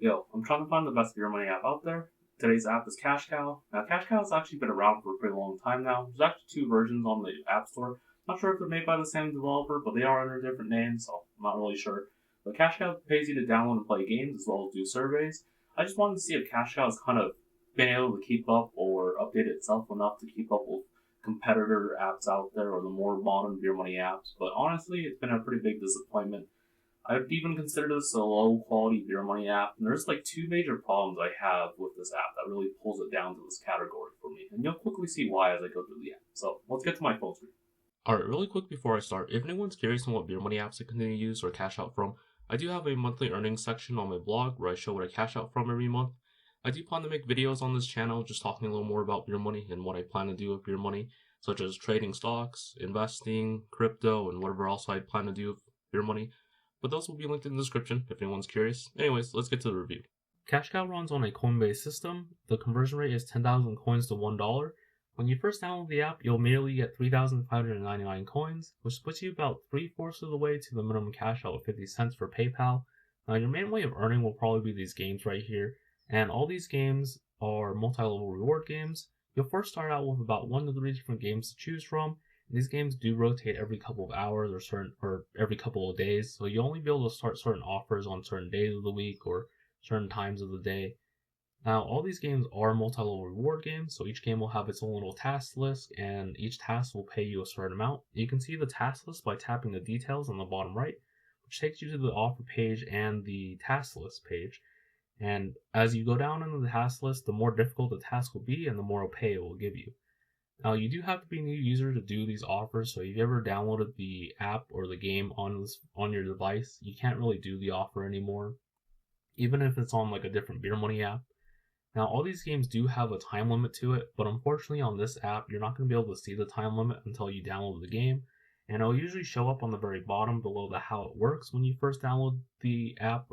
Yo, I'm trying to find the best beer money app out there. Today's app is Cash Cow. Now, Cash Cow has actually been around for a pretty long time now. There's actually two versions on the App Store. Not sure if they're made by the same developer, but they are under different names, so I'm not really sure. But Cash Cow pays you to download and play games as well as do surveys. I just wanted to see if Cash Cow has kind of been able to keep up or update itself enough to keep up with competitor apps out there or the more modern beer money apps. But honestly, it's been a pretty big disappointment. I'd even consider this a low quality beer money app, and there's like two major problems I have with this app that really pulls it down to this category for me, and you'll quickly see why as I go through the app. So let's get to my phone screen. Alright, really quick before I start, if anyone's curious on what beer money apps I continue to use or cash out from, I do have a monthly earnings section on my blog where I show what I cash out from every month. I do plan to make videos on this channel just talking a little more about beer money and what I plan to do with beer money, such as trading stocks, investing, crypto, and whatever else I plan to do with beer money. But those will be linked in the description if anyone's curious. Anyways, let's get to the review. Cash Cow runs on a coin-based system. The conversion rate is 10,000 coins to $1. When you first download the app, you'll immediately get 3,599 coins, which puts you about 3/4 of the way to the minimum cash out of 50 cents for PayPal. Now, your main way of earning will probably be these games right here, and all these games are multi-level reward games. You'll first start out with about 1 to 3 different games to choose from. These games do rotate every couple of hours or every couple of days, so you'll only be able to start certain offers on certain days of the week or certain times of the day. Now, all these games are multi-level reward games, so each game will have its own little task list, and each task will pay you a certain amount. You can see the task list by tapping the details on the bottom right, which takes you to the offer page and the task list page. And as you go down into the task list, the more difficult the task will be and the more pay it will give you. Now, you do have to be a new user to do these offers, so if you ever downloaded the app or the game on your device, you can't really do the offer anymore, even if it's on like a different beer money app. Now, all these games do have a time limit to it, but unfortunately on this app, you're not going to be able to see the time limit until you download the game, and it'll usually show up on the very bottom below the how it works when you first download the app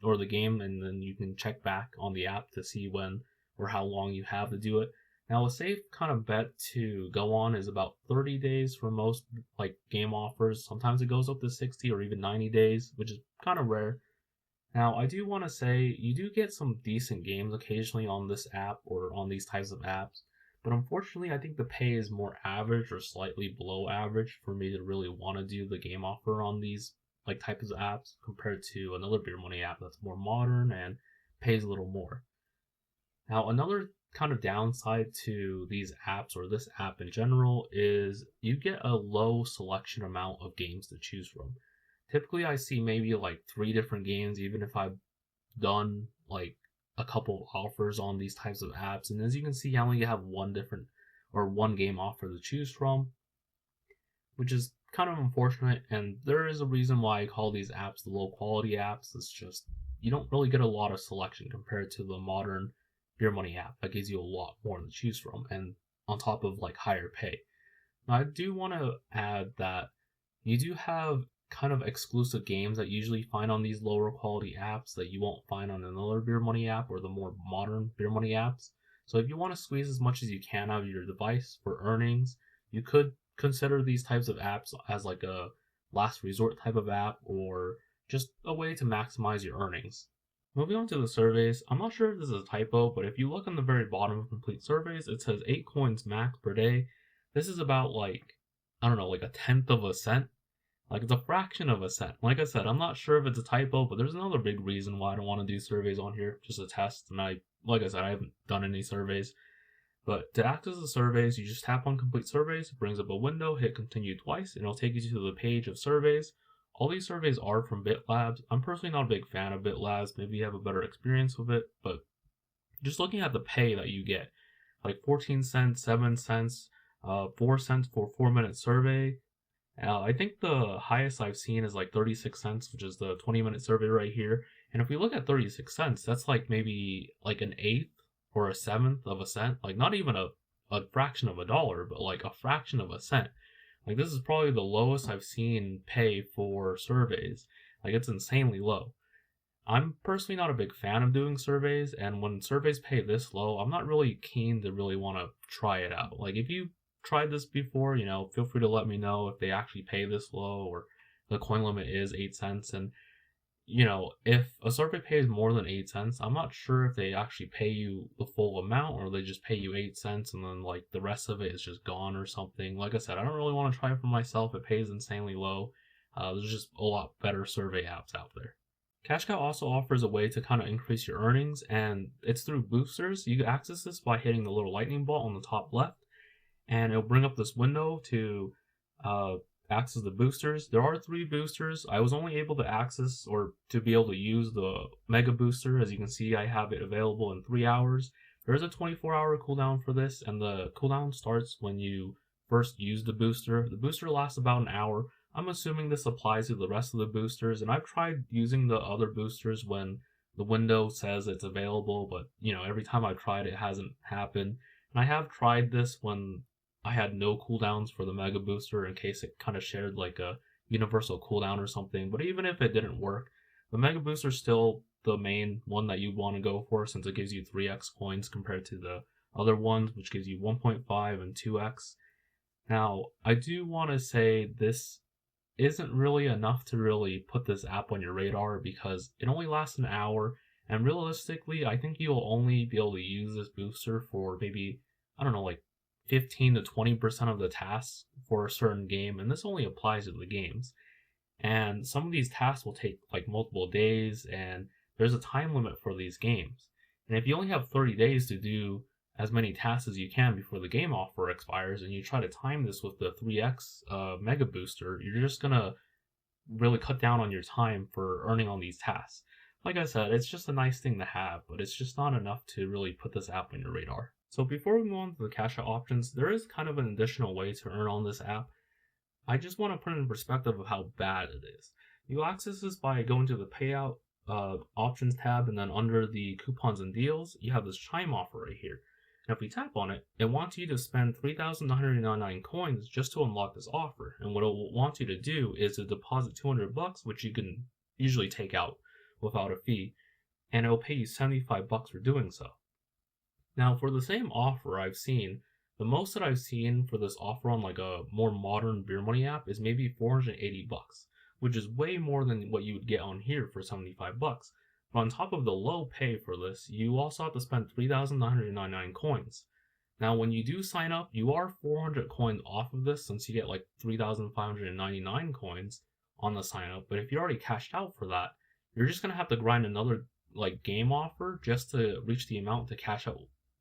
or the game, and then you can check back on the app to see when or how long you have to do it. Now, a safe kind of bet to go on is about 30 days for most like game offers. Sometimes it goes up to 60 or even 90 days, which is kind of rare. Now, I do want to say you do get some decent games occasionally on this app or on these types of apps, but unfortunately, I think the pay is more average or slightly below average for me to really want to do the game offer on these like types of apps compared to another beer money app that's more modern and pays a little more. Now, another kind of downside to these apps or this app in general is you get a low selection amount of games to choose from. Typically, I see maybe like 3 different games, even if I've done like a couple offers on these types of apps. And as you can see, I only have one game offer to choose from, which is kind of unfortunate. And there is a reason why I call these apps the low quality apps. It's just you don't really get a lot of selection compared to the modern beer money app that gives you a lot more to choose from, and on top of like higher pay. Now, I do want to add that you do have kind of exclusive games that you usually find on these lower quality apps that you won't find on another beer money app or the more modern beer money apps. So if you want to squeeze as much as you can out of your device for earnings, you could consider these types of apps as like a last resort type of app or just a way to maximize your earnings. Moving on to the surveys, I'm not sure if this is a typo, but if you look on the very bottom of complete surveys, it says 8 coins max per day. This is about like, I don't know, like a tenth of a cent. Like it's a fraction of a cent. Like I said, I'm not sure if it's a typo, but there's another big reason why I don't want to do surveys on here, just a test. And like I said, I haven't done any surveys. But to access the surveys, you just tap on complete surveys, it brings up a window, hit continue twice, and it'll take you to the page of surveys. All these surveys are from BitLabs. I'm personally not a big fan of BitLabs. Maybe you have a better experience with it, but just looking at the pay that you get, like 14 cents, 7 cents, 4 cents for a 4-minute survey. I think the highest I've seen is like 36 cents, which is the 20-minute survey right here. And if we look at 36 cents, that's like maybe like an eighth or a seventh of a cent. Like not even a fraction of a dollar, but like a fraction of a cent. Like this is probably the lowest I've seen pay for surveys. Like it's insanely low. I'm personally not a big fan of doing surveys, and when surveys pay this low, I'm not really keen to really want to try it out. Like if you tried this before, feel free to let me know if they actually pay this low or the coin limit is 8 cents. And if a survey pays more than 8 cents, I'm not sure if they actually pay you the full amount or they just pay you 8 cents and then like the rest of it is just gone or something. Like I said, I don't really want to try it for myself. It pays insanely low. There's just a lot better survey apps out there. Cash Cow also offers a way to kind of increase your earnings, and it's through boosters. You can access this by hitting the little lightning bolt on the top left, and it'll bring up this window to uh, access the boosters. There are 3 boosters. I was only able to access or to be able to use the Mega Booster. As you can see, I have it available in 3 hours. There is a 24-hour cooldown for this, and the cooldown starts when you first use the booster. The booster lasts about an hour. I'm assuming this applies to the rest of the boosters, and I've tried using the other boosters when the window says it's available, but every time I've tried it hasn't happened. And I have tried this when I had no cooldowns for the Mega Booster in case it kind of shared like a universal cooldown or something. But even if it didn't work, the Mega Booster is still the main one that you'd want to go for since it gives you 3x coins compared to the other ones, which gives you 1.5 and 2x. Now, I do want to say this isn't really enough to really put this app on your radar because it only lasts an hour, and realistically I think you'll only be able to use this booster for maybe, I don't know, like 15 to 20% of the tasks for a certain game, and this only applies to the games. And some of these tasks will take like multiple days, and there's a time limit for these games. And if you only have 30 days to do as many tasks as you can before the game offer expires, and you try to time this with the 3x Mega Booster, you're just gonna really cut down on your time for earning on these tasks. Like I said, it's just a nice thing to have, but it's just not enough to really put this app on your radar. So before we move on to the cash out options, there is kind of an additional way to earn on this app. I just want to put it in perspective of how bad it is. You access this by going to the payout options tab, and then under the coupons and deals, you have this chime offer right here. And if we tap on it, it wants you to spend 3,999 coins just to unlock this offer. And what it wants you to do is to deposit 200 bucks, which you can usually take out without a fee, and it'll pay you 75 bucks for doing so. Now, for the same offer I've seen, the most that I've seen for this offer on like a more modern beer money app is maybe 480 bucks, which is way more than what you would get on here for 75 bucks. But on top of the low pay for this, you also have to spend 3,999 coins. Now, when you do sign up, you are 400 coins off of this since you get like 3,599 coins on the sign up. But if you already cashed out for that, you're just gonna have to grind another like game offer just to reach the amount to cash out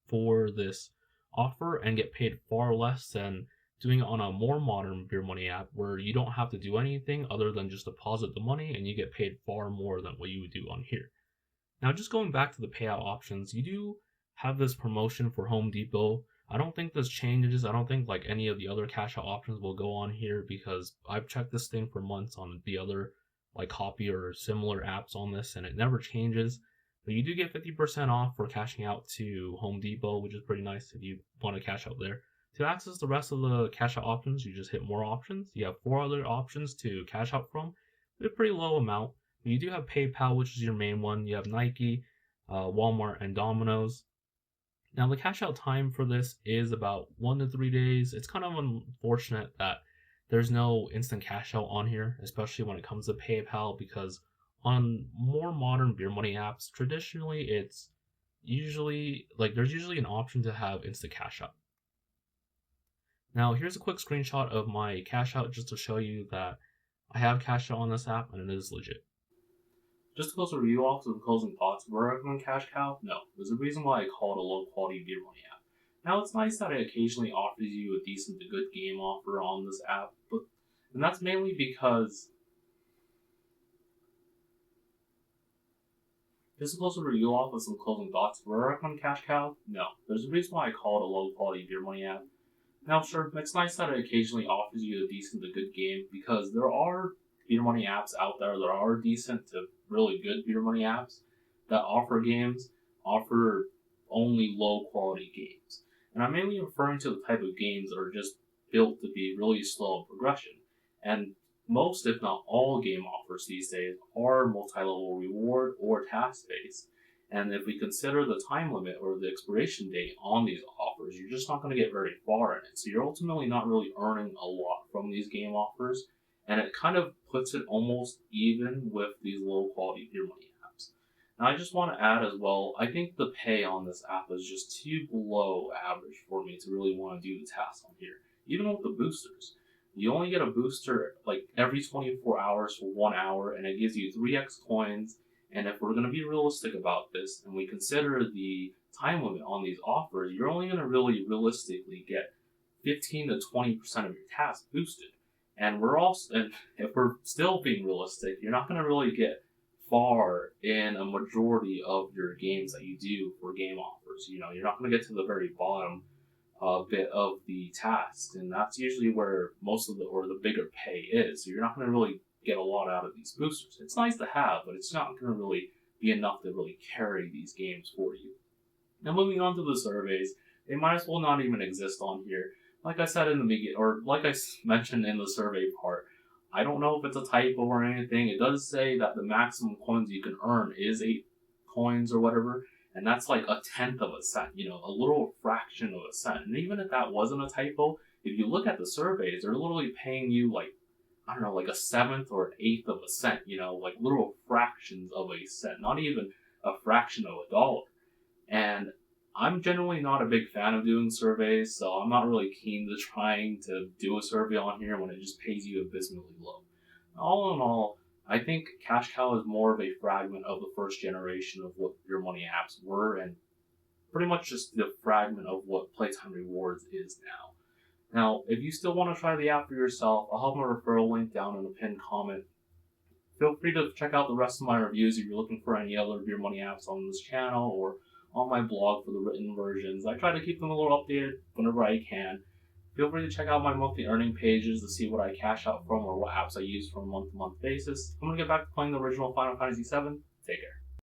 for this offer and get paid far less than doing it on a more modern beer money app where you don't have to do anything other than just deposit the money and you get paid far more than what you would do on here. Now, just going back to the payout options, you do have this promotion for Home Depot. I don't think this changes. I don't think like any of the other cash out options will go on here because I've checked this thing for months on the other like copy or similar apps on this and it never changes. But you do get 50% off for cashing out to Home Depot, which is pretty nice if you want to cash out there. To access the rest of the cash out options, you just hit more options. You have 4 other options to cash out from. They're a pretty low amount. But you do have PayPal, which is your main one. You have Nike, Walmart, and Domino's. Now, the cash out time for this is about 1 to 3 days. It's kind of unfortunate that there's no instant cash out on here, especially when it comes to PayPal, because on more modern beer money apps, traditionally it's usually like there's usually an option to have instant cash out. Now, here's a quick screenshot of my cash out just to show you that I have cash out on this app and it is legit. Just to close a review off to the closing thoughts, would I recommend Cash Cow? No. There's a reason why I call it a low quality beer money app. Now, it's nice that it occasionally offers you a decent to good game offer on this app, and that's mainly because just to close a review off with some closing thoughts, would I recommend Cash Cow? No. There's a reason why I call it a low quality beer money app. Now, sure, it's nice that it occasionally offers you a decent to good game because there are beer money apps out there that are decent to really good beer money apps that offer games, offer only low quality games. And I'm mainly referring to the type of games that are just built to be really slow in progression. And most, if not all, game offers these days are multi-level reward or task-based. And if we consider the time limit or the expiration date on these offers, you're just not going to get very far in it. So you're ultimately not really earning a lot from these game offers. and it kind of puts it almost even with these low quality beer money apps. Now, I just want to add as well, I think the pay on this app is just too below average for me to really want to do the task on here. Even with the boosters, you only get a booster like every 24 hours for 1 hour, and it gives you 3x coins. And if we're going to be realistic about this and we consider the time limit on these offers, you're only going to really realistically get 15 to 20% of your tasks boosted. And if we're still being realistic, you're not going to really get far in a majority of your games that you do for game offers. You're not going to get to the very bottom bit of the task, and that's usually where most of the bigger pay is. So you're not going to really get a lot out of these boosters. It's nice to have, but it's not going to really be enough to really carry these games for you. Now, moving on to the surveys, they might as well not even exist on here. Like I said in the beginning, or like I mentioned in the survey part, I don't know if it's a typo or anything. It does say that the maximum coins you can earn is 8 coins or whatever, and that's like a tenth of a cent, a little fraction of a cent. And even if that wasn't a typo, if you look at the surveys, they're literally paying you like, I don't know, like a seventh or an eighth of a cent, like little fractions of a cent, not even a fraction of a dollar. And I'm generally not a big fan of doing surveys, so I'm not really keen to trying to do a survey on here when it just pays you abysmally low. All in all, I think Cash Cow is more of a fragment of the first generation of what Beer Money apps were, and pretty much just the fragment of what Playtime Rewards is now. Now, if you still want to try the app for yourself, I'll have my referral link down in the pinned comment. Feel free to check out the rest of my reviews if you're looking for any other Beer Money apps on this channel or on my blog for the written versions. I try to keep them a little updated whenever I can. Feel free to check out my monthly earning pages to see what I cash out from or what apps I use from a month-to-month basis. I'm going to get back to playing the original Final Fantasy VII. Take care.